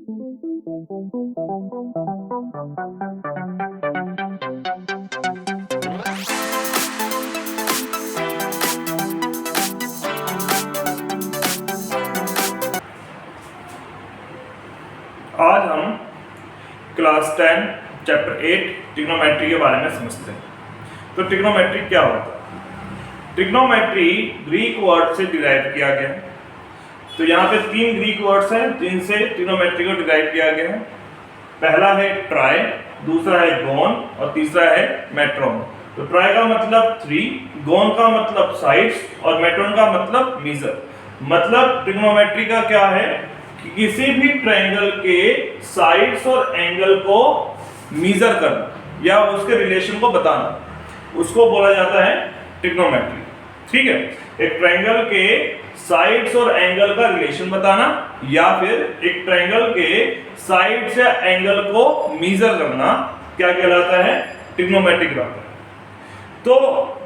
आज हम class 10 chapter 8 trigonometry के बारे में समझते हैं। तो ट्रिग्नोमेट्री क्या होता है? ट्रिग्नोमेट्री ग्रीक वर्ड से डिराइव किया गया है। तो यहाँ पे 3 ग्रीक वर्ड्स हैं जिनसे ट्रिग्नोमेट्री को डिराइव किया गया है। पहला है ट्राई, दूसरा है गोन और तीसरा है मेट्रोन। तो ट्राई का मतलब 3, गोन का मतलब साइड्स और मेट्रोन का मतलब मीजर। मतलब ट्रिग्नोमेट्री का क्या है कि किसी भी ट्रायंगल के साइड्स और एंगल को मीजर करना या उसके रिलेशन को बताना, उसको बोला जाता है ट्रिग्नोमेट्री। ठीक है, एक ट्रायंगल के साइड्स और एंगल का रिलेशन बताना या फिर एक ट्रायंगल के साइड्स या एंगल को मीजर करना क्या कहलाता है? ट्रिग्नोमेट्री कहलाता है। तो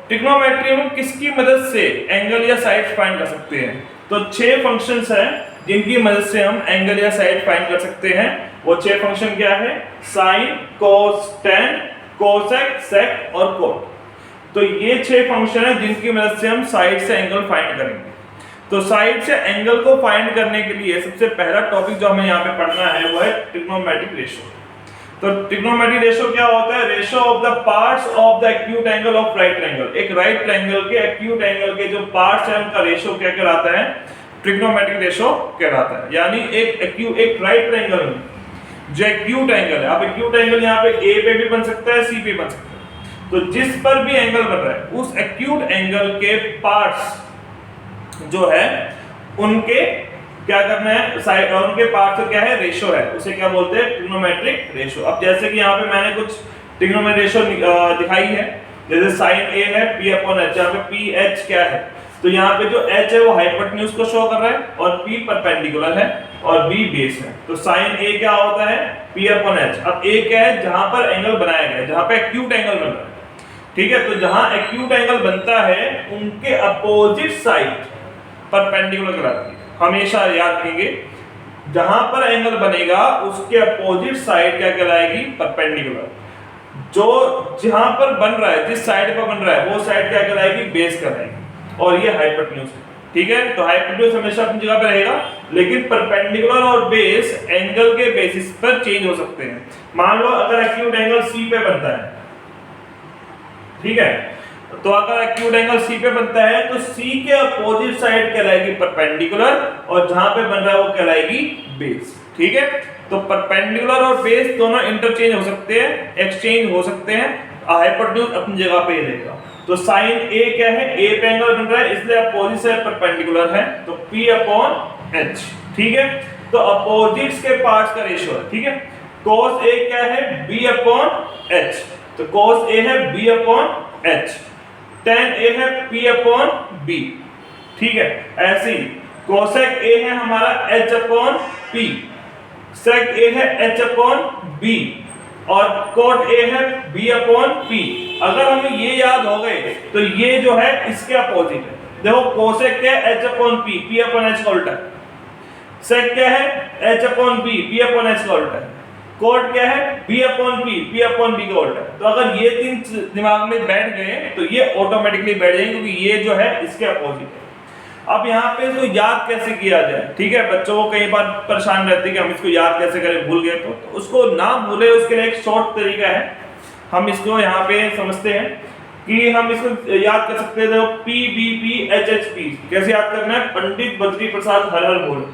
ट्रिग्नोमेट्री में किसकी मदद से एंगल या साइड फाइंड कर सकते हैं? तो 6 फंक्शंस हैं जिनकी मदद से हम एंगल या साइड फाइंड कर सकते हैं। वो 6 फंक्शन क्या है? साइन, कोस, टेन, कोसेक, सेक और कोट। तो ये 6 फंक्शन है जिनकी मदद से हम साइड से एंगल फाइंड करेंगे। तो साइड से एंगल को फाइंड करने के लिए सबसे पहला टॉपिक जो हमें यहाँ पे पढ़ना है वो है ट्रिग्नोमेट्रिक रेशियो। तो ट्रिग्नोमेट्रिक रेशियो क्या होता है? Ratio of the parts of the acute angle of right triangle. एक राइट ट्रायंगल के एक्यूट एंगल के जो पार्ट्स हैं उनका रेशियो क्या कहलाता है? ट्रिग्नोमेट्रिक रेशियो कहलाता है। यानी एक राइट ट्रायंगल में जो एक्यूट एंगल है, अब एक्यूट एंगल यहाँ पे ए पे भी बन सकता है, सी पे बन सकता है। तो जिस पर भी एंगल बन रहा है उस एक्यूट एंगल के पार्ट्स जो है उनके क्या करना है? साइड और उनके पार्ट्स का क्या है? रेशियो है। उसे क्या बोलते हैं? Trigonometric ratio. अब जैसे कि यहाँ पे मैंने कुछ ट्रिग्नोमेट्रिक रेशियो दिखाई है, जैसे साइन ए है p अपॉन h। यहाँ पे पी एच क्या है? तो यहाँ पे जो h है वो हाइपोटेन्यूज को शो कर रहा है और p परपेंडिकुलर है और b बेस है। तो साइन a क्या होता है? p upon h। अब a क्या है? जहां पर एंगल बनाया गया है, जहां पे एक्यूट एंगल बन रहा है। ठीक है, तो जहां एक्यूट एंगल बनता है उनके अपोजिट साइड परपेंडिकुलर कहलाती है। हमेशा याद रखेंगे, जहां पर एंगल बनेगा उसके अपोजिट साइड क्या कहलाएगी? परपेंडिकुलर। जो जहां पर बन रहा है, जिस साइड पर बन रहा है वो साइड क्या कहलाएगी? बेस कहलाएगी। और ये हाइपोटेन्यूज है। ठीक है, तो हाइपोटेन्यूज हमेशा अपनी जगह पे रहेगा, लेकिन परपेंडिकुलर और बेस एंगल के बेसिस पर चेंज हो सकते हैं। मान लो अगर एक्यूट एंगल सी पे बनता है, ठीक है, तो अगर एक्यूट एंगल सी पे बनता है तो सी के अपोजिट साइड कहलाएगी परपेंडिकुलर और जहां पे बन रहा है वो कहलाएगी बेस। ठीक है, तो परपेंडिकुलर और बेस दोनों इंटरचेंज हो सकते हैं, एक्सचेंज हो सकते हैं। हाइपोटेन्यूज अपनी जगह पे ही रहेगा। तो साइन ए क्या है? ए पे एंगल बन रहा है इसलिए अपोजिट साइड परपेंडिकुलर है, तो p अपॉन h। ठीक है, तो अपोजिट्स के पार्ट्स का रेशियो है। ठीक है, cos a क्या है? b upon h। तो cos a है b upon h, tan a है p अपॉन b। ठीक है, ऐसे ही cosec a है हमारा h upon p, sec a है h अपॉन b और cot a है b अपॉन p। अगर हमें ये याद हो गए तो ये जो है इसके अपोजिट है। देखो cosec क्या है? h upon p, p upon h का उल्टा है। sec क्या है? h upon b, p upon h का उल्टा है। cot क्या है? b upon p, p upon b का उल्टा है। तो अगर ये 3 दिमाग में बैठ गए तो ये ऑटोमेटिकली बैठ जाएंगे, क्योंकि ये जो है इसके अपोजिट है। अब यहाँ पे इसको याद कैसे किया जाए? ठीक है, बच्चों को कई बार परेशान रहते हैं कि हम इसको याद कैसे करें, भूल गए। तो उसको ना भूले उसके लिए एक शॉर्ट तरीका है। हम इसको यहाँ पे समझते हैं कि हम इसको याद कर सकते हैं। P B P H H P कैसे याद करना है? पंडित बद्री प्रसाद हर हर बोल।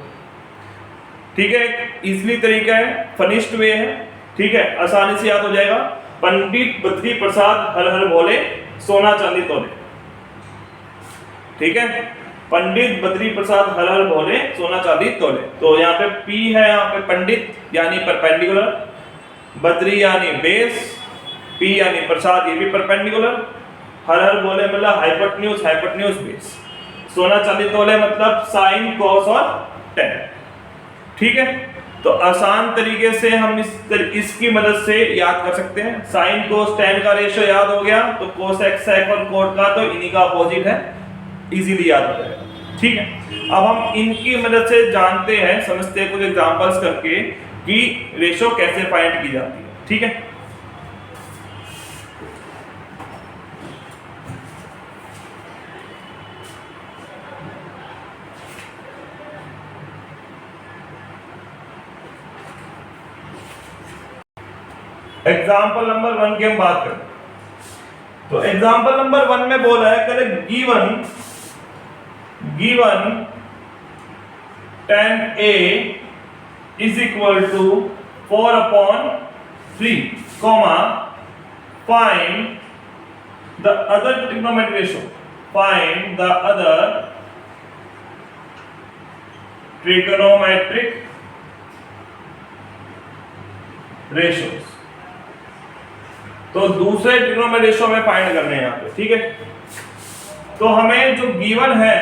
ठीक है, इजली तरीका है, फनिस्ट वे है। ठीक है, आसानी से याद हो जाएगा। पंडित बद्री प्रसाद हर हर बोले, सोना चांदी तोले। ठीक है, पंडित बद्री प्रसाद हर हर भोले, सोना चांदी तोले। तो यहाँ पे P है, यहाँ पे पंडित यानी परपेंडिकुलर, बद्री यानी बेस, P यानी प्रसाद ये भी परपेंडिकुलर, हर हर भोले मतलब हाइपोटेन्यूज, हाइपोटेन्यूज बेस, सोना चांदी तोले मतलब साइन, कॉस और टेन। ठीक है, तो आसान तरीके से हम इसकी मदद से याद कर सकते हैं। साइन कोस टेन का रेशियो याद हो गया तो कोसेक सेक और कोट का तो इन्हीं का अपोजिट है, इजीली याद हो जाएगा। ठीक है, अब हम इनकी मदद से जानते हैं, समझते हैं कुछ एग्जांपल्स करके कि रेशो कैसे फाइंड की जाती है। ठीक है, एग्जाम्पल नंबर 1 की हम बात करें तो एग्जाम्पल नंबर 1 में बोला है करें given 10a is equal to 4/3, find the other trigonometric ratio. Find the other trigonometric ratios. तो दूसरे ट्रिग्नोमेट्रिक रेशियो में फाइंड करने हैं यहाँ पे। ठीक है, तो हमें जो गिवन है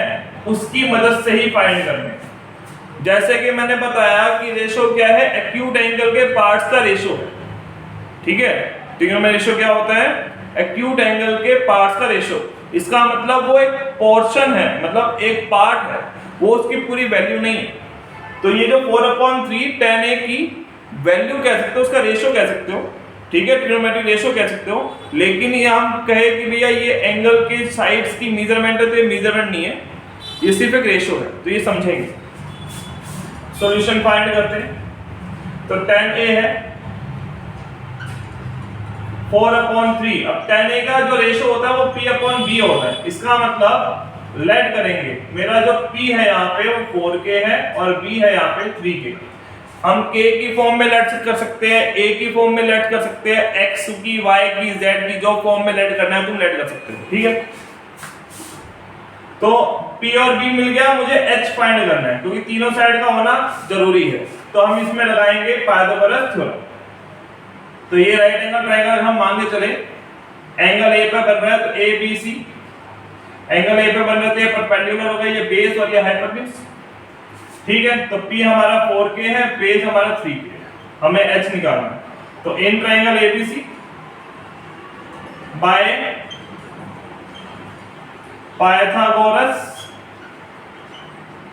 उसकी मदद से ही फाइंड करने हैं। जैसे कि मैंने बताया कि रेशियो क्या है, एक्यूट एंगल के पार्ट्स का रेशियो है। ठीक है, ट्रिग्नोमेट्रिक रेशियो क्या होता है, एक्यूट एंगल के पार्ट्स का रेशियो। इसका मतलब वो एक पोर्शन है, मतलब एक पार्ट है, वो उसकी पूरी वैल्यू नहीं है। तो ये जो 4/3 10a की वैल्यू कह सकते हो, उसका रेशियो कह सकते हो। ठीक है, ट्रिग्नोमेट्रिक रेशियो कह सकते हो। लेकिन ये हम कहे कि भैया ये एंगल के साइड्स की मेजरमेंट है, तो ये मेजरमेंट नहीं है, ये सिर्फ एक रेशियो है। तो ये समझेंगे। सॉल्यूशन फाइंड करते हैं। तो 10a है 4/3। अब 10a का जो रेशियो होता है वो p/b होता है। इसका मतलब लेट करेंगे, मेरा जो p है यहाँ पे वो 4k है और b है यहाँ पे 3k। हम k की फॉर्म में लेट कर सकते हैं, a की फॉर्म में लेट कर सकते हैं, x की, y की, z की, जो फॉर्म में लेट करना है तुम लेट कर सकते हो। ठीक है, तो p और b मिल गया, मुझे h फाइंड करना है क्योंकि तीनों साइड का होना जरूरी है। तो हम इसमें लगाएंगे पाइथागोरस थ्योरम। तो ये राइट एंगल ट्रायंगल हम मान के चले, एंगल a पे बन रहा है तो ABC, एंगल a पे बन रहा है तो ये परपेंडिकुलर होगा, ये बेस और ये हाइपोटेन्यूज। ठीक है, तो P हमारा 4k है, बेस हमारा 3k है, हमें H निकालना है। तो in triangle ABC bye Pythagoras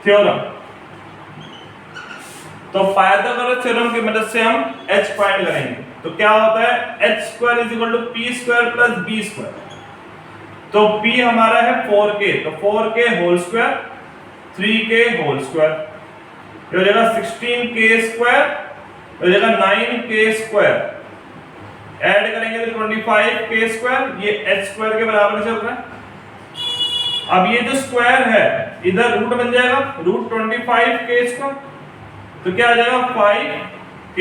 theorem. तो पाइथागोरस थ्योरम की मदद से हम H फाइंड करेंगे। तो क्या होता है, h² = p² + b²। तो P हमारा है 4k, तो 4k whole square 3k whole square, ये हो जाएगा 16k², हो जाएगा 9k²। ऐड करेंगे तो 25k², ये h² के बराबर चल रहा है। अब ये जो स्क्वायर है इधर रूट बन जाएगा, √25k², तो क्या आ जाएगा 5k।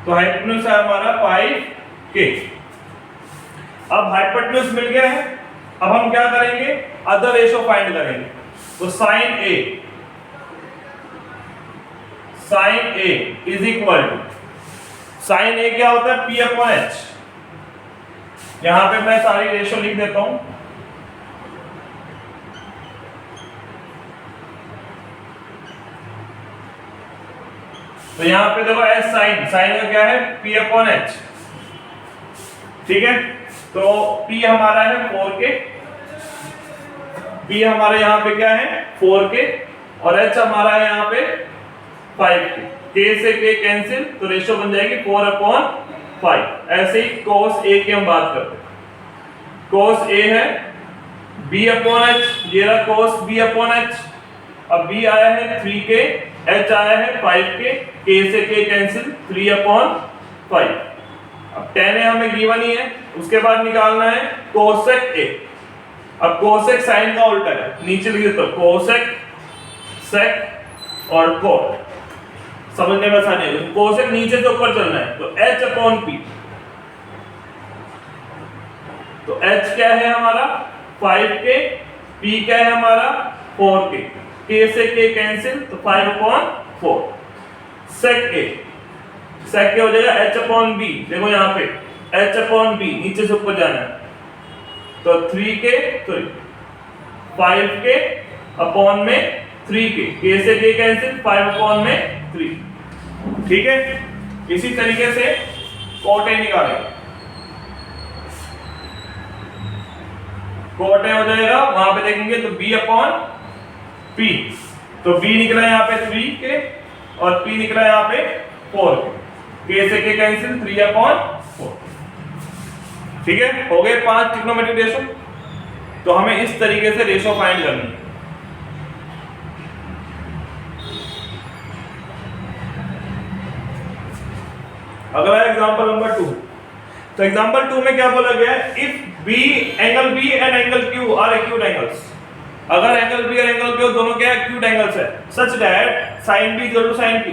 तो हाइपोटेन्यूज है हमारा 5k। अब हाइपोटेन्यूज मिल गया है, अब हम क्या करेंगे, अदर रेशियो फाइंड करेंगे। तो sin a is equal to, sine A क्या होता है, p/h। यहां पे मैं सारी रेशियो लिख देता हूं। तो यहां पे देखो s साइन का क्या है, p/h। ठीक है, तो p हमारा है 4k, p हमारे यहां पे क्या है 4k और h हमारा है यहां पे 5k। k से k कैंसिल, तो रेशियो बन जाएगी 4/5। ऐसे ही cos a की हम बात करते हैं। cos a है b/h, ये रहा cos b/h। अब b आया है 3k, h आया है 5k, k से k कैंसिल 3/5। अब tan a हमें गिवन ही है, उसके बाद निकालना है cosec a। अब cosec साइन का उल्टा है, नीचे लिख देता हूं cosec, sec और cot, समझने में आसानी है। cosec नीचे से ऊपर चलना है, तो h/p। तो h क्या है हमारा 5k, p क्या है हमारा 4k, k से k कैंसिल, तो 5/4। sec a हो जाएगा h/b। देखो यहाँ पे h/b नीचे से ऊपर जाना है, तो 3k, सॉरी 5k अपॉन में 3k, k से k कैंसिल, 5/3। ठीक है, इसी तरीके से cot a निकालेंगे। cot a हो जाएगा, वहां पे देखेंगे तो b/p। तो b निकला यहाँ पे 3k और p निकला यहाँ पे 4 k से k कैंसिल 3/4। ठीक है, हो गए 5 ट्रिग्नोमेट्रिक रेशो। तो हमें इस तरीके से रेशो फाइंड करनी है। अगला एग्जांपल नंबर 2। तो एग्जांपल 2 में क्या बोला गया है, if B angle B and angle Q are acute angles, अगर एंगल बी और एंगल क्यू दोनों क्या एक्यूट एंगल्स है, such that sin b equal to sin q।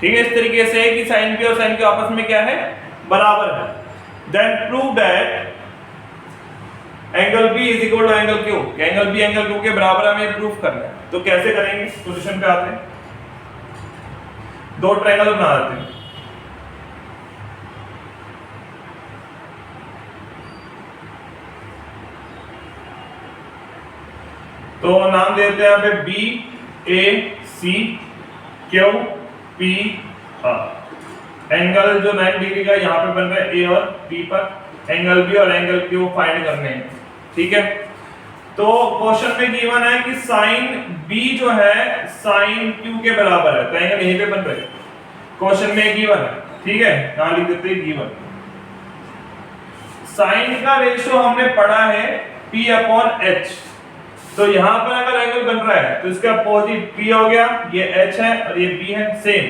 ठीक है, इस तरीके से कि sin b और sin q आपस में क्या है, बराबर है, then prove that angle b is equal to angle q, angle b angle q के बराबर हमें प्रूफ करना है। तो कैसे करेंगे, पोजीशन पे आते हैं, दो ट्रायंगल बना देते हैं। तो नाम देते हैं यहाँ पे B A C Q P R. Angle जो 90 डिग्री का यहाँ पे बन रहा है ए और बी पर, एंगल बी और एंगल क्यू फाइंड करने हैं। ठीक है, तो क्वेश्चन में गिवन है कि साइन बी जो है साइन क्यू के बराबर है, तो एंगल यहीं पे बन रहा है, क्वेश्चन में गिवन है। ठीक है, यहाँ लिख देते हैं गिवन। साइन का रेशियो हमने पढ़ा है p/h, तो यहां पर अगर एंगल बन रहा है तो इसका अपोजिट p हो गया, ये h है और ये b है, सेम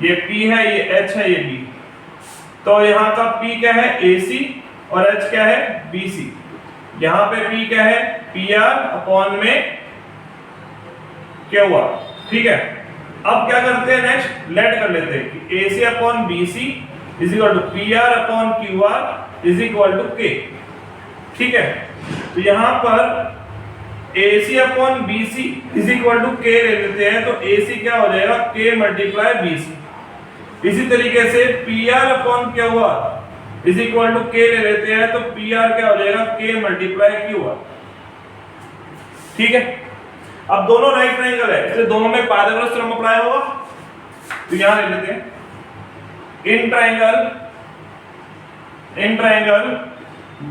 ये p है, ये h है, ये b। तो यहां का p क्या है, AC, और h क्या है, BC। यहां पे p क्या है, PR में QR। ठीक है, अब क्या करते हैं, नेक्स्ट लेट कर लेते हैं कि AC/BC is equal to PR/QR is equal to K। ठीक है, तो यहां पर AC/BC is equal to K ले लेते हैं, तो AC क्या हो जाएगा, K मल्टीप्लाई BC। इसी तरीके से PR/QR is equal to K ले लेते हैं, तो PR क्या हो जाएगा, K मल्टीप्लाई QR। ठीक है, अब दोनों राइट ट्रायंगल है, इसलिए दोनों में पाइथागोरस थ्योरम अप्लाई होगा। तो यहां ले लेते हैं in triangle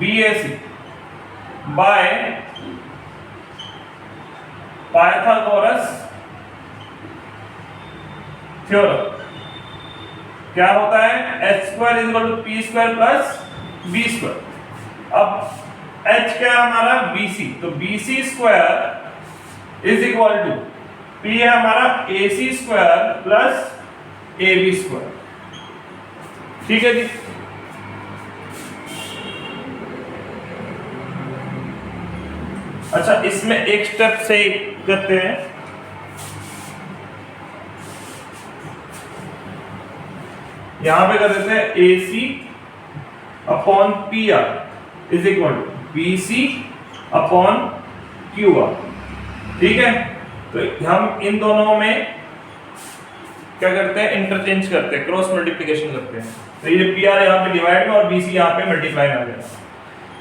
BAC bye Pythagoras theorem क्या होता है, h² = p² + b²। अब h क्या है हमारा, BC, तो BC² is equal to p है हमारा AC² + AB²। ठीक है जी, अच्छा इसमें एक स्टेप से करते हैं। यहां पे कर देते हैं AC/PR is equal to BC/QR। ठीक है, तो हम इन दोनों में क्या करते हैं, इंटरचेंज करते हैं, क्रॉस मल्टीप्लिकेशन करते हैं। तो ये PR यहाँ पे डिवाइड में और BC यहाँ पे मल्टीप्लाई में आ जाएगा।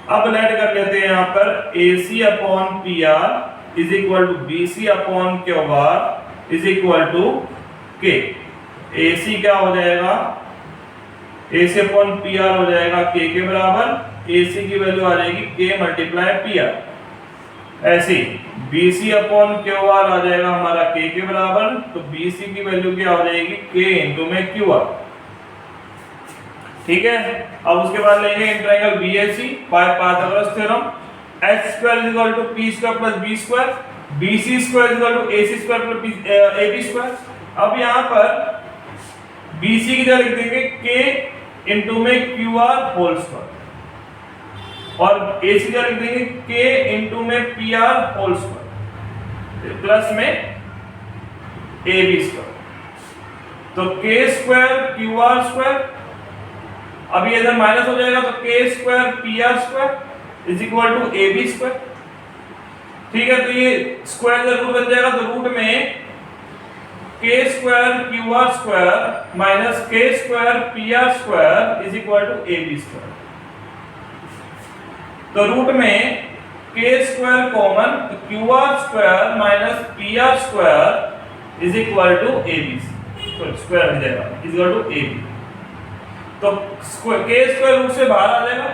अब लेट कर लेते हैं यहाँ पर AC/PR is equal to BC/QR is equal to K। AC क्या हो जाएगा, AC/PR हो जाएगा K के बराबर, AC की वैल्यू आ जाएगी K मल्टीप्लाई PR। ऐसे BC/QR आ जाएगा हमारा K के बराबर, तो BC की वैल्यू क्या हो जाएगी, K इंटू में QR। ठीक है, अब उसके बाद लेंगे in triangle BAC bye Pythagoras theorem, h² = p² + b², BC² = AC² + AB²। अब यहाँ पर BC की जगह लिख देंगे K इंटू में QR² और AC की जगह लिख देंगे K इंटू में PR² प्लस में AB²। तो K² QR², अब ये इधर माइनस हो जाएगा, तो K² PR² is equal to AB²। ठीक है, तो ये स्क्वायर इधर रूट बन जाएगा, तो रूट में K² QR² minus K² PR² is equal to AB²। तो रूट में K² कॉमन, तो QR² minus PR² is equal to AB, तो स्क्वायर हो जाएगा इज इक्वल टू AB। तो K² रूट से बाहर आ जाएगा,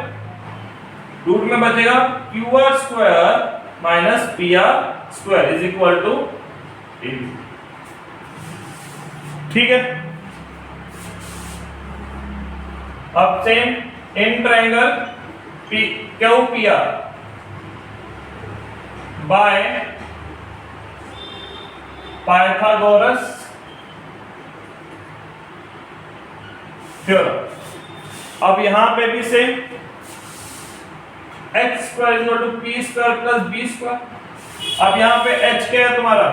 रूट में बचेगा QR² minus PR² is equal to AB। ठीक है, अब same in triangle Q P R by Pythagoras theorem. अब यहां पे भी same x square equal to P square plus B square. अब यहां पे h क्या है तुम्हारा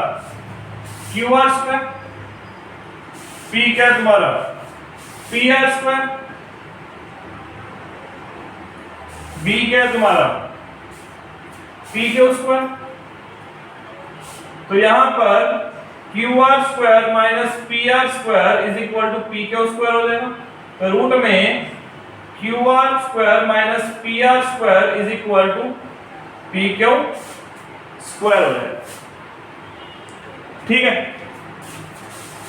क्यू आर स्क्वायर, p क्या है तुम्हारा पी आर स्क्वायर, b क्या है तुम्हारा पी क्यू स्क्वायर। तो यहां पर Q R square minus P R square is equal to P Q square हो जाएगा। तो रूट में Q R square minus P R square is equal to P Q square हो जाएगा। ठीक है,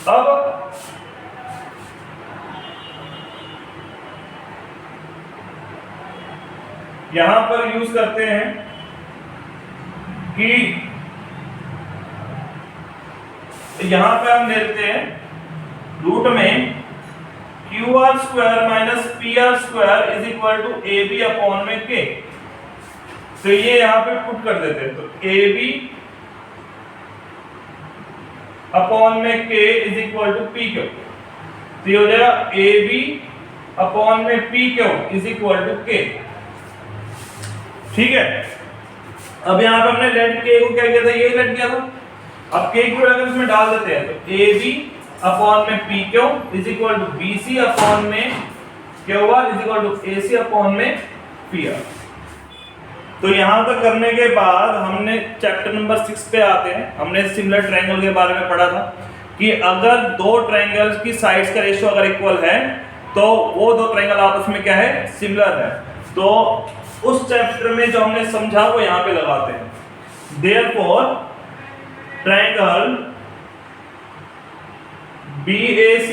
अब यहां पर यूज करते हैं कि यहां पे हम लेते हैं रूट में Q R square minus P R square is equal to A B upon में के। तो ये यहां पे पुट कर देते हैं, तो ए बी अपॉन में K is equal to P Q. तो ये हो जाएगा ए बी अपॉन में P Q is equal to K. ठीक है, अब यहां पे हमने लेट के को क्या किया था, ये लेट किया था। अब के को अगर इसमें डाल देते हैं तो ए बी अपॉन में P Q is equal to B C upon में Q R is equal to A C upon में पी आर। तो यहां तक करने के बाद हमने चैप्टर नंबर 6 पे आते हैं। हमने सिमिलर ट्रायंगल के बारे में पढ़ा था कि अगर दो ट्रायंगल्स की साइड्स का रेशियो अगर इक्वल है तो वो दो ट्रायंगल आपस में क्या है, सिमिलर है। तो उस चैप्टर में जो हमने समझा वो यहां पे लगाते हैं। Therefore triangle BAC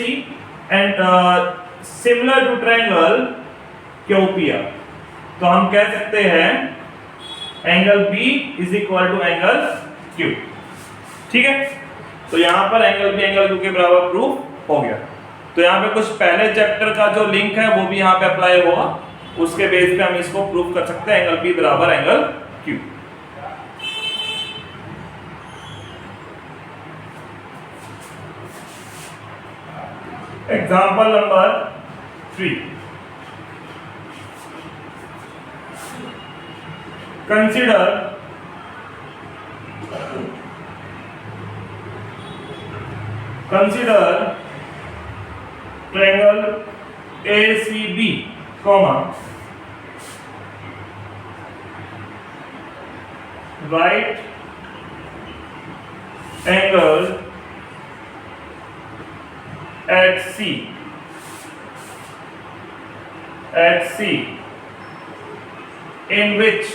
and similar to triangle QPR, तो हम कह सकते हैं angle B is equal to angle Q। ठीक है, तो यहां पर एंगल B एंगल Q के बराबर प्रूफ हो गया। तो यहां पे कुछ पहले चैप्टर का जो लिंक है वो भी यहां पे अप्लाई होगा, उसके बेस पे हम इसको प्रूफ कर सकते हैं एंगल B बराबर angle Q। Example number 3, consider triangle ACB, right angle at C in which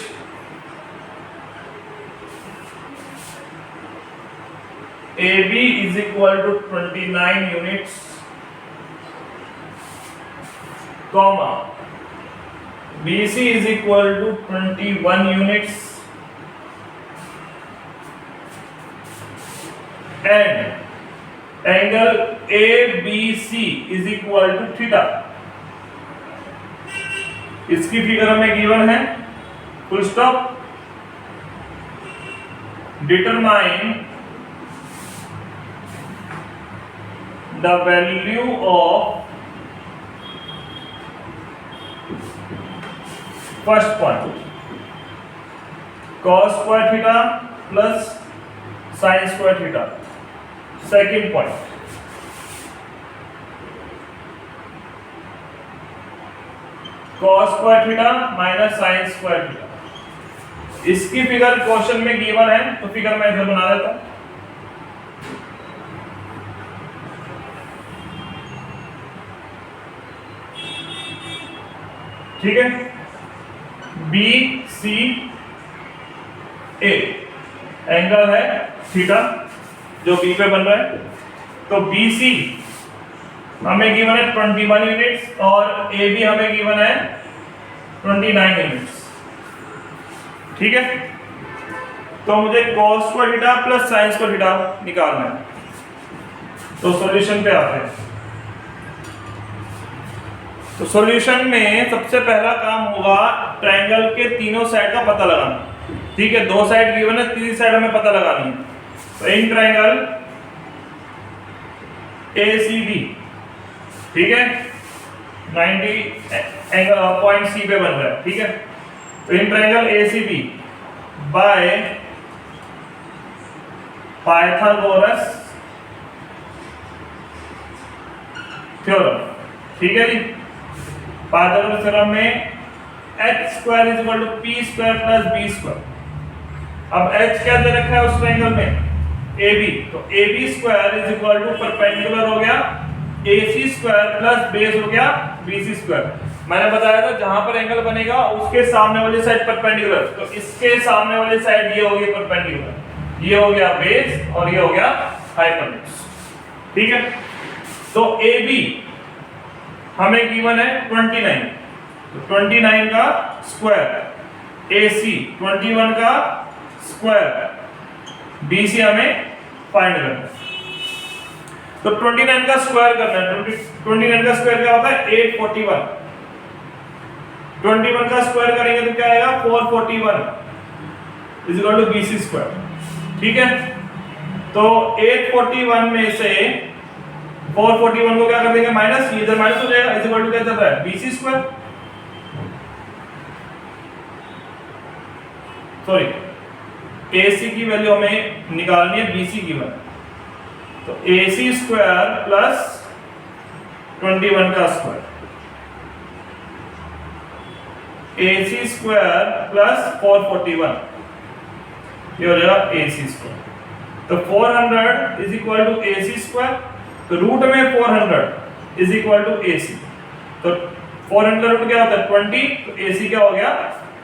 AB is equal to 29 units, comma BC is equal to 21 units and angle ABC is equal to theta. इसकी figure हमें given है, full stop. Determine the value of first point cos square theta plus sin square theta. Second point cos square theta minus sin square theta. इसकी figure question में given है, तो figure मैं इधर बना देता हूं। ठीक है, बी सी ए एंगल है थीटा जो बी पे बन रहा है। तो बी सी हमें गिवन है 21 यूनिट्स और ए बी हमें गिवन है 29 यूनिट्स। ठीक है, तो मुझे cos square theta plus sin square theta निकालना है। तो सॉल्यूशन पे आते हैं। तो सॉल्यूशन में सबसे पहला काम होगा ट्रायंगल के तीनों साइड का पता लगाना। ठीक है, दो साइड गिवन है, तीसरी साइड हमें पता लगानी है। तो इन ट्रायंगल ACB, ठीक है, 90 पॉइंट C पे बन रहा है। ठीक है, तो in triangle ACB bye Pythagoras theorem. ठीक है जी, पाइथागोरस थ्योरम में h² = p² + b²। अब h क्या दे रखा है उस ट्रायंगल में, AB, तो AB² = परपेंडिकुलर हो गया AC² + बेस हो गया BC²। मैंने बताया था जहां पर एंगल बनेगा उसके सामने वाली साइड परपेंडिकुलर, तो इसके सामने वाली साइड ये होगी परपेंडिकुलर, ये हो गया बेस और ये हो गया हाइपोटेन्यूज। ठीक है, तो AB हमें गिवन है 29, तो 29 का स्क्वायर, AC 21 का स्क्वायर, BC हमें फाइंड करना है। तो 29 का स्क्वायर करना है। 29 का स्क्वायर क्या होता है 841। 21 का स्क्वायर करेंगे तो क्या आएगा 441 = BC²। ठीक है, तो 841 में से 441 को क्या कर देंगे माइनस, ये इधर माइनस हो जाएगा, = क्या चल रहा है BC²। सॉरी, AC की वैल्यू हमें निकालनी है, BC की वैल्यू, तो AC² + 21 का स्क्वायर, AC² + 441, ये हो जाएगा AC²। तो 400 = AC², तो रूट में 400 = AC, तो 400 का रूट क्या होता है 20, तो AC क्या हो गया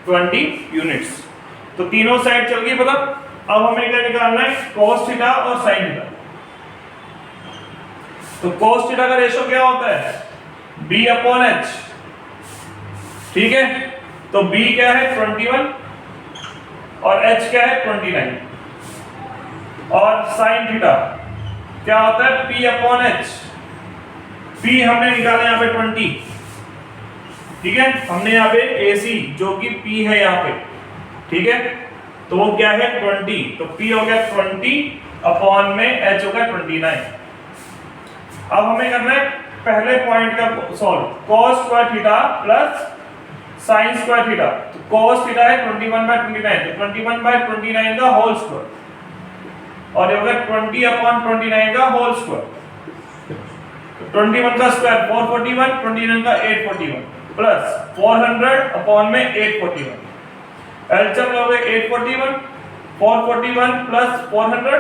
20 यूनिट्स। तो तीनों साइड चल गई पता। अब हमें क्या निकालना है cos थीटा और sin थीटा। तो cos थीटा का रेशो क्या होता है B/H। ठीक है, तो B क्या है 21 और H क्या है 29, और sin थीटा क्या होता है P/H। P हमने निकाला यहाँ पे 20। ठीक है, हमने यहाँ पे AC जो कि P है यहाँ पे, ठीक है, तो वो क्या है 20, तो P हो गया 20 में H हो गया 29। अब हमें करना है पहले पॉइंट का solve, cos² theta + sin² theta. तो cos थीटा है 21/29, तो 21/29 का होल स्क्वायर, और ये हो गया 20/29 का होल स्क्वायर। तो 21 का स्क्वायर 441, 29 का 841 प्लस 400 में 841, एलसीएम लोगे 841, 441 प्लस 400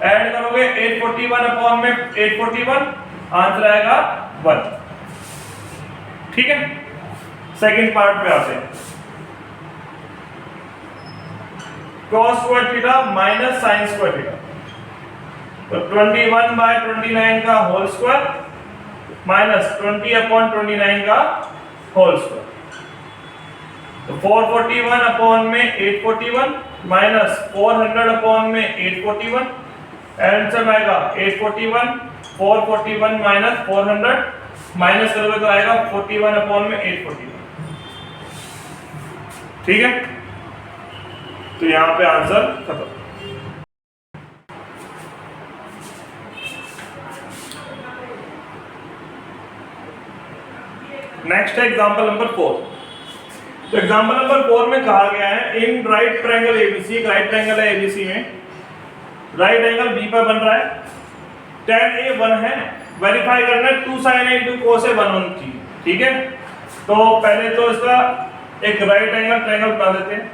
ऐड करोगे 841 में 841, आंसर आएगा 1। ठीक है, सेकंड पार्ट पे आते हैं। cos² theta minus sin² theta, तो 21/29 का होल स्क्वायर माइनस 20/29 का होल स्क्वायर, तो 441 में 841 माइनस 400 में 841, आंसर आएगा 841, 441 माइनस 400 माइनस करोगे तो आएगा 41 में 841। ठीक है, तो यहां पे आंसर खत्म। नेक्स्ट है एग्जांपल नंबर 4। तो एग्जांपल नंबर 4 में कहा गया है in right triangle ABC, right triangle है ABC में, राइट एंगल B पर बन रहा है, tan A 1 है, वेरीफाई करना है 2 sin A * cos A 1 चाहिए। ठीक है, तो पहले तो इसका एक राइट एंगल ट्रायंगल बना देते हैं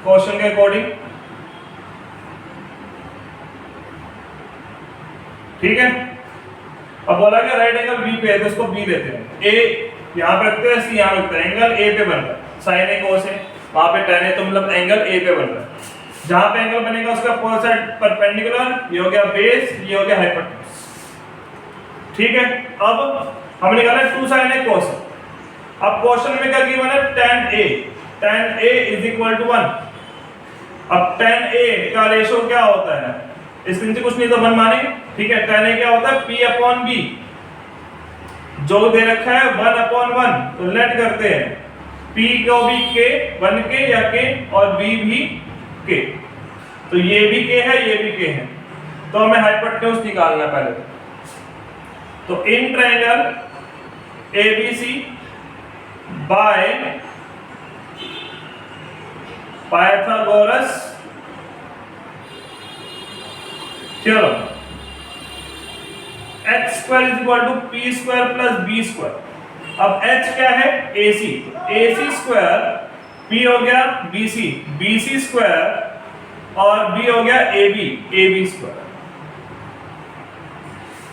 क्वेश्चन के अकॉर्डिंग। ठीक है, अब बोला कि राइट एंगल B पे है तो इसको B लेते हैं, A यहां पे रखते हैं, C यहां रखते हैं, एंगल A पे बन रहा है, sin A cos A, वहां पे tan A, तो मतलब एंगल A पे बन रहा है। जहां पे एंगल बनेगा उसका अपोजिट साइड परपेंडिकुलर, ये हो गया बेस, ये हो गया हाइपोटेन्यूज। ठीक है, अब हमने निकाला 2 sin A cos A। अब क्वेश्चन में क्या गिवन है tan A = 1। अब tan A का रेशो क्या होता है, इसके नीचे कुछ नहीं तो 1 मानेंगे। ठीक है, tan A क्या होता है P/B, जो दे रखा है 1/1, तो लेट करते हैं P को भी K 1K या K और B भी K, तो ये भी K है ये भी K है, तो हमें हाइपोटेन्यूज निकालना पहले। तो in triangle ABC bye Pythagoras theorem h² = p² + b²। अब h क्या है AC, AC² p हो गया BC, BC² और b हो गया AB, AB²।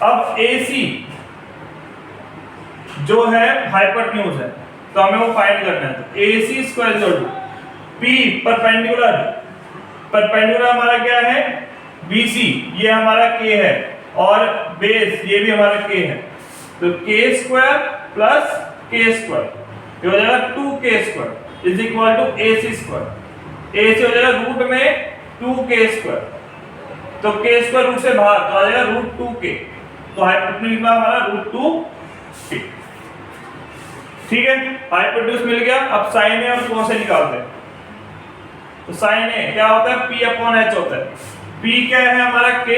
अब AC जो है हाइपोटेन्यूज है, तो हमें वो फाइंड करना है। तो AC² P परपेंडिकुलर, परपेंडिकुलर हमारा क्या है BC, ये हमारा K है, और बेस ये भी हमारा K है, तो K² + K², ये हो जाएगा 2K² = AC²। AC हो जाएगा रूट में 2K², तो K² रूट से बाहर तो आ जाएगा √2K, तो हाइपोटेन्यूज हमारा √2K। ठीक है, हाइपोटेन्यूज मिल गया। अब साइन ए और कोस ए निकालते हैं। तो साइन ए क्या होता है P/H होता है। P क्या है हमारा K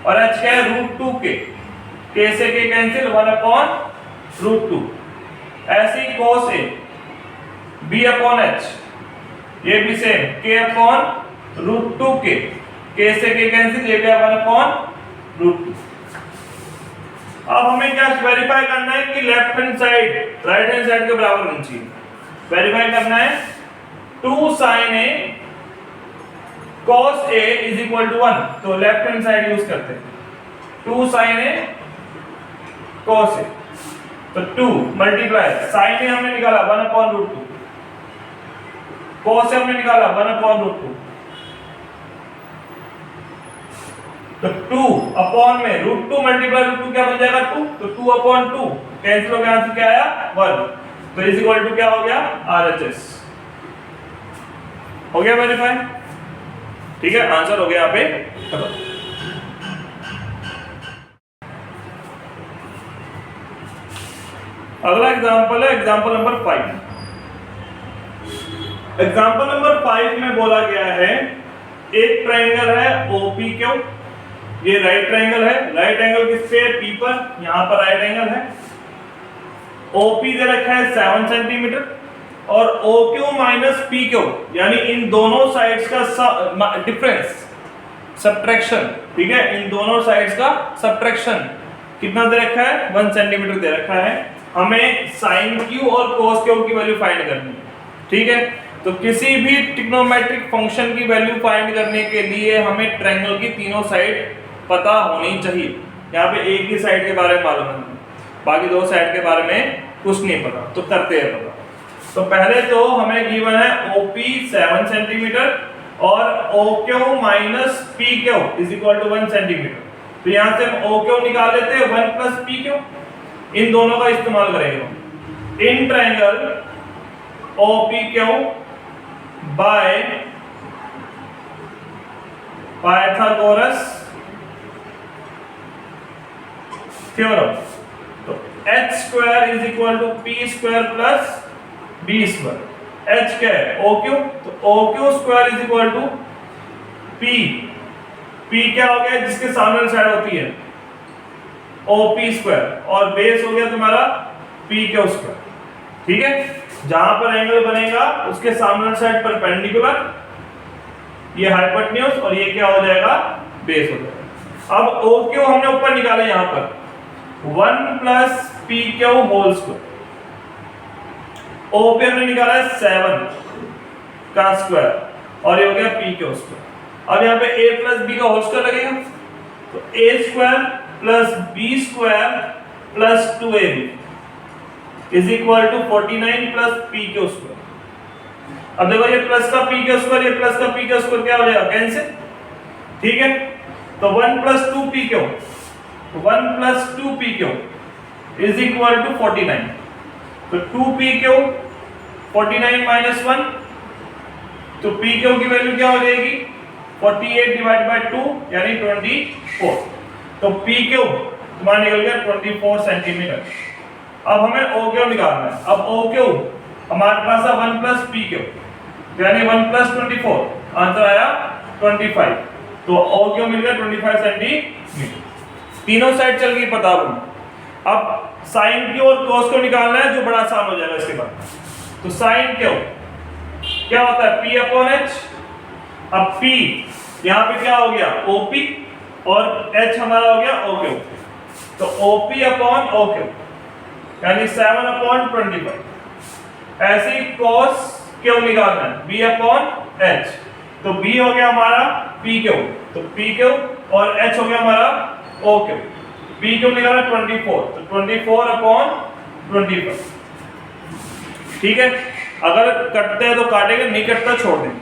और H क्या है √2K, K से K कैंसिल 1/√2। ऐसे ही cos A B/H, ये भी सेम K/√2K, K से K कैंसिल, ये भी 1/√2। अब हमें क्या वेरीफाई करना है कि left hand side right hand side के बराबर होनी चाहिए। वेरीफाई करना है 2 sin A cos A = 1, तो लेफ्ट हैंड साइड यूज करते हैं। 2 sin A cos A, तो 2 मल्टीप्लाई sin A हमने निकाला 1/√2, cos A हमने निकाला 1/√2, तो 2 अपॉन में √2 मल्टीप्लाई √2 क्या बन जाएगा 2, तो 2/2 कैंसिल हो गया, आंसर क्या आया 1, तो = क्या हो गया RHS। हो गया वेरीफाई, ठीक है, आंसर हो गया यहाँ पे खत्म। अगला एग्जांपल है एग्जांपल नंबर 5। एग्जांपल नंबर 5 में बोला गया है एक ट्रायंगल है OPQ, ये राइट ट्रायंगल है, राइट एंगल किस पे है P पर, यहां पर राइट एंगल है। OP दे रखा है 7 सेंटीमीटर और OQ - PQ यानी इन दोनों साइड्स का डिफरेंस सब्ट्रैक्शन, ठीक है, इन दोनों साइड्स का सब्ट्रैक्शन कितना दे रखा है 1 सेंटीमीटर दे रखा है। हमें sin Q और cos Q की वैल्यू फाइंड करनी है, ठीक है। तो किसी भी ट्रिग्नोमेट्रिक फंक्शन की वैल्यू फाइंड करने के लिए हमें ट्रायंगल की तीनों साइड पता होनी चाहिए। यहाँ पे एक ही साइड के बारे में मालूम है, बाकी दो साइड के बारे में कुछ नहीं पता, तो करते हैं पता। तो पहले तो हमें गिवन है OP 7 सेंटीमीटर और OQ - PQ = 1 सेंटीमीटर। तो यहाँ से हम OQ निकाल लेते हैं 1 + PQ, इन दोनों का इस्तेमाल करेंगे। In triangle OPQ bye Pythagoras theorem, तो h² = p² + b²। h क्या है OQ, तो OQ² = p क्या हो गया जिसके सामने साइड होती है OP² और बेस हो गया तुम्हारा PQ², ठीक है। जहां पर एंगल बनेगा उसके सामने साइड परपेंडिकुलर, ये हाइपोटेन्यूज और ये क्या हो जाएगा बेस हो जाएगा। अब OQ हमने ऊपर निकाला यहां पर 1 + PQ², OP हमने निकाला है 7 का स्क्वायर और ये हो गया PQ²। अब यहाँ पे A + B का होल स्क्वायर लगेगा, तो A² + B² + 2AB = 49 + PQ²। अब देखो ये प्लस का PQ², ये प्लस का PQ² क्या हो जाएगा कैंसिल, ठीक है। तो 1 + 2PQ, 1 + 2PQ = 49, तो 2PQ 49 - 1, तो PQ की वैल्यू क्या हो जाएगी 48 / 2 यानी 24। तो PQ तुम्हारा निकल गया 24 सेंटीमीटर। अब हमें ओ क्यू निकालना है। अब ओ क्यू हमारे पास है 1 प्लस पी क्यू, यानी 1 प्लस 24, आंसर आया 25। तो ओ क्यू मिल गया 25 सेंटीमीटर। तीनों साइड चल गई पता अब साइन क्यू और कॉस क्यू निकालना है, जो बड़ा आसान हो जाएगा इसके बाद। तो साइन क्यू क्या होता है, P अपॉन H। अब P यहाँ पे क्या हो गया, OP, और H हमारा हो गया OQ। तो OP अपॉन OQ यानी 7 अपॉन 25। ऐसे ही cos क्यू निकालना है, B अपॉन H। तो B हो गया हमारा PQ, तो PQ, और H हो गया हमारा OQ। PQ निकाला 24, तो 24 अपॉन 25। ठीक है, अगर कटते हैं तो काटेंगे, नहीं कटता छोड़ देंगे।